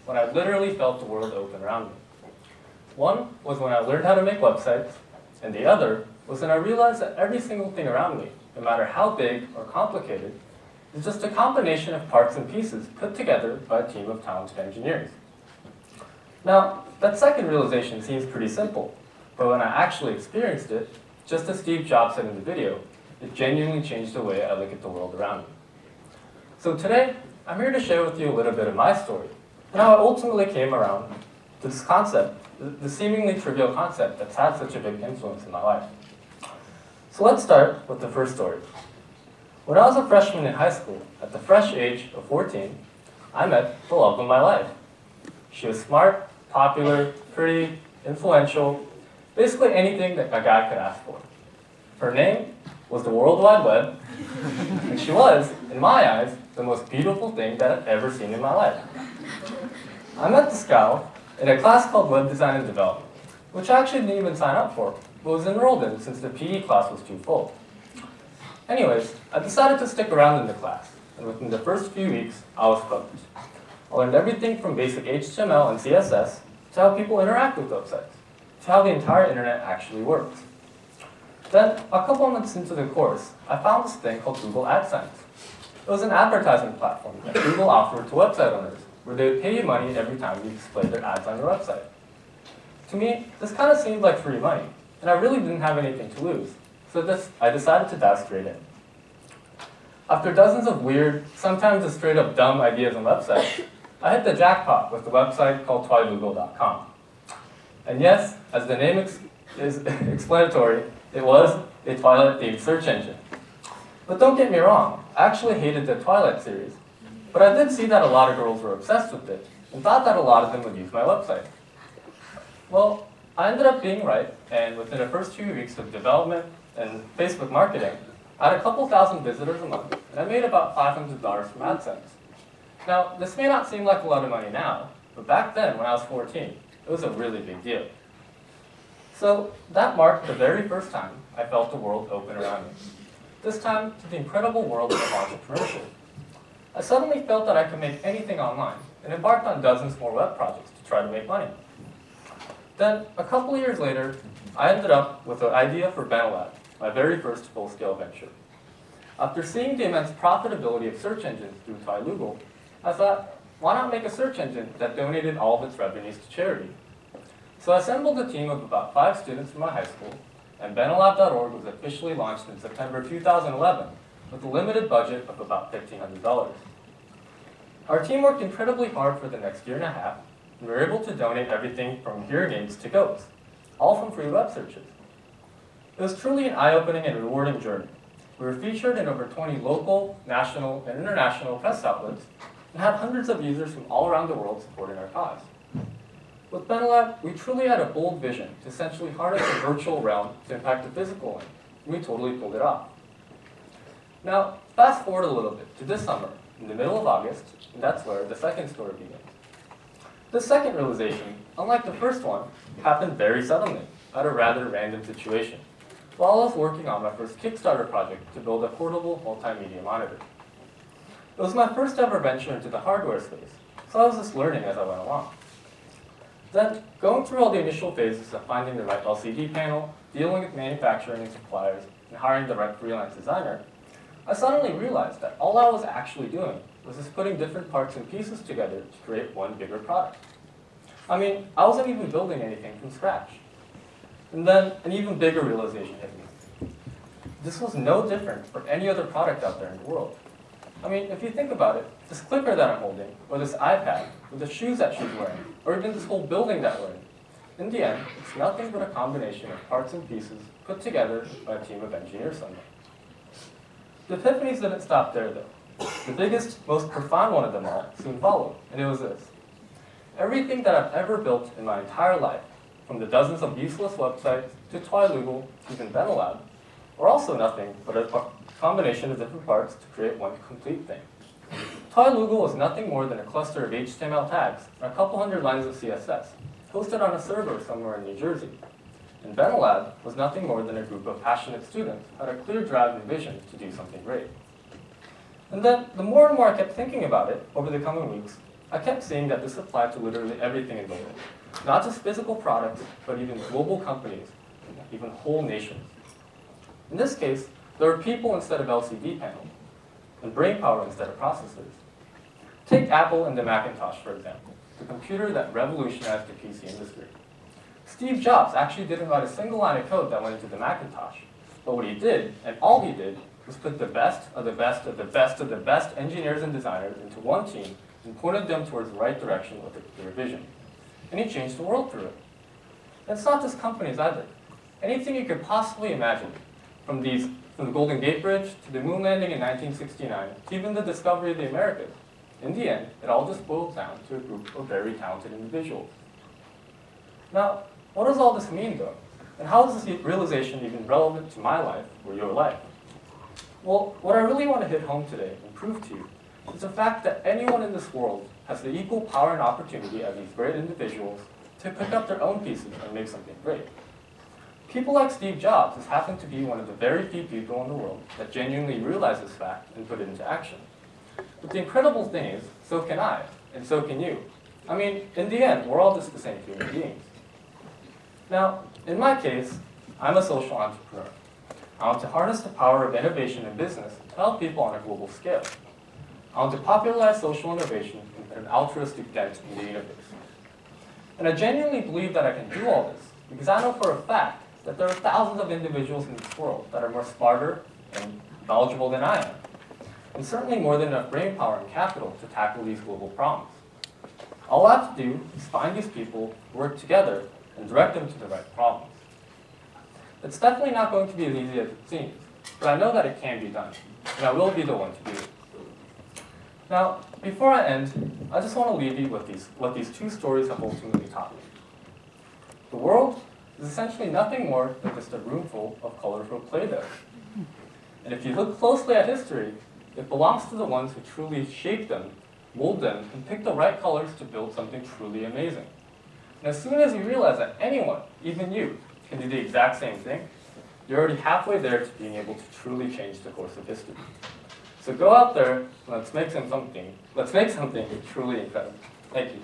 when I literally felt the world open around me. One was when I learned how to make websites, and the other was when I realized that every single thing around me, no matter how big or complicated, is just a combination of parts and pieces put together by a team of talented engineers. Now, that second realization seems pretty simple, but when I actually experienced it, just as Steve Jobs said in the video, it genuinely changed the way I look at the world around me. So today, I'm here to share with you a little bit of my story, and how I ultimately came around to this concept, the seemingly trivial concept that's had such a big influence in my life. So let's start with the first story. When I was a freshman in high school, at the fresh age of 14, I met the love of my life. She was smart, popular, pretty, influential, basically anything that a guy could ask for. Her name was the World Wide Web, and she was, in my eyes, the most beautiful thing that I've ever seen in my life. I met this gal in a class called Web Design and Development, which I actually didn't even sign up for, but was enrolled in since the PE class was too full. Anyways, I decided to stick around in the class, and within the first few weeks, I was hooked. I learned everything from basic HTML and CSS to how people interact with websites, to how the entire internet actually works. Then, a couple months into the course, I found this thing called Google AdSense. It was an advertising platform that Google offered to website owners, where they would pay you money every time you displayed their ads on your website. To me, this kind of seemed like free money, and I really didn't have anything to lose, so I decided to dive straight in. After dozens of weird, sometimes just straight up dumb ideas on websites, I hit the jackpot with a website called twilugo.com. And yes, as the name is explanatory, it was a Twilight-themed search engine. But don't get me wrong, I actually hated the Twilight series. But I did see that a lot of girls were obsessed with it, and thought that a lot of them would use my website. Well, I ended up being right, and within the first few weeks of development and Facebook marketing, I had a couple thousand visitors a month, and I made about $500 from AdSense. Now, this may not seem like a lot of money now, but back then, when I was 14, it was a really big deal. So that marked the very first time I felt the world open around me. This time to the incredible world of entrepreneurship. I suddenly felt that I could make anything online, and embarked on dozens more web projects to try to make money. Then, a couple of years later, I ended up with an idea for Benelab, my very first full-scale venture. After seeing the immense profitability of search engines through Twilugo, I thought, why not make a search engine that donated all of its revenues to charity? So I assembled a team of about 5 students from my high school, and Benelab.org was officially launched in September 2011 with a limited budget of about $1,500. Our team worked incredibly hard for the next year and a half, and we were able to donate everything from hearing aids to goats, all from free web searches. It was truly an eye-opening and rewarding journey. We were featured in over 20 local, national, and international press outlets, and had hundreds of users from all around the world supporting our cause. With Benelab, we truly had a bold vision to essentially harness the virtual realm to impact the physical one, and we totally pulled it off. Now, fast forward a little bit to this summer, in the middle of August, and that's where the second story begins. The second realization, unlike the first one, happened very suddenly, at a rather random situation, while I was working on my first Kickstarter project to build a portable multimedia monitor. It was my first ever venture into the hardware space, so I was just learning as I went along. Then, going through all the initial phases of finding the right LCD panel, dealing with manufacturing and suppliers, and hiring the right freelance designer, I suddenly realized that all I was actually doing was just putting different parts and pieces together to create one bigger product. I mean, I wasn't even building anything from scratch. And then, an even bigger realization hit me. This was no different from any other product out there in the world. I mean, if you think about it, this clicker that I'm holding, or this iPad, or the shoes that she's wearing, or even this whole building that we're in the end, it's nothing but a combination of parts and pieces put together by a team of engineers somewhere. The epiphanies didn't stop there, though. The biggest, most profound one of them all soon followed, and it was this. Everything that I've ever built in my entire life, from the dozens of useless websites to Twilugo, even Benelab, are also nothing but a combination of different parts to create one complete thing. Twilugo was nothing more than a cluster of HTML tags and a couple hundred lines of CSS, hosted on a server somewhere in New Jersey. And Benelab was nothing more than a group of passionate students who had a clear drive and vision to do something great. And then, the more and more I kept thinking about it over the coming weeks, I kept seeing that this applied to literally everything in the world. Not just physical products, but even global companies, even whole nations. In this case, there are people instead of LCD panels, and brain power instead of processors. Take Apple and the Macintosh, for example, the computer that revolutionized the PC industry. Steve Jobs actually didn't write a single line of code that went into the Macintosh, but what he did, and all he did, was put the best of the best of the best of the best engineers and designers into one team and pointed them towards the right direction with a clear vision. And he changed the world through it. And it's not just companies either. Anything you could possibly imagine, from the Golden Gate Bridge to the moon landing in 1969, to even the discovery of the Americas. In the end, it all just boils down to a group of very talented individuals. Now, what does all this mean, though? And how is this realization even relevant to my life or your life? Well, what I really want to hit home today and prove to you is the fact that anyone in this world has the equal power and opportunity as these great individuals to pick up their own pieces and make something great. People like Steve Jobs just happen to be one of the very few people in the world that genuinely realize this fact and put it into action. But the incredible thing is, so can I, and so can you. I mean, in the end, we're all just the same human beings. Now, in my case, I'm a social entrepreneur. I want to harness the power of innovation in business to help people on a global scale. I want to popularize social innovation and put an altruistic dent in the universe. And I genuinely believe that I can do all this because I know for a fact that there are thousands of individuals in this world that are more smarter and knowledgeable than I am, and certainly more than enough brain power and capital to tackle these global problems. All I have to do is find these people, work together, and direct them to the right problems. It's definitely not going to be as easy as it seems, but I know that it can be done, and I will be the one to do it. Now, before I end, I just want to leave you with what these two stories have ultimately taught me. The world is essentially nothing more than just a room full of colorful Play-Doh. And if you look closely at history, it belongs to the ones who truly shape them, mold them, and pick the right colors to build something truly amazing. And as soon as you realize that anyone, even you, can do the exact same thing, you're already halfway there to being able to truly change the course of history. So go out there, let's make something truly incredible. Thank you.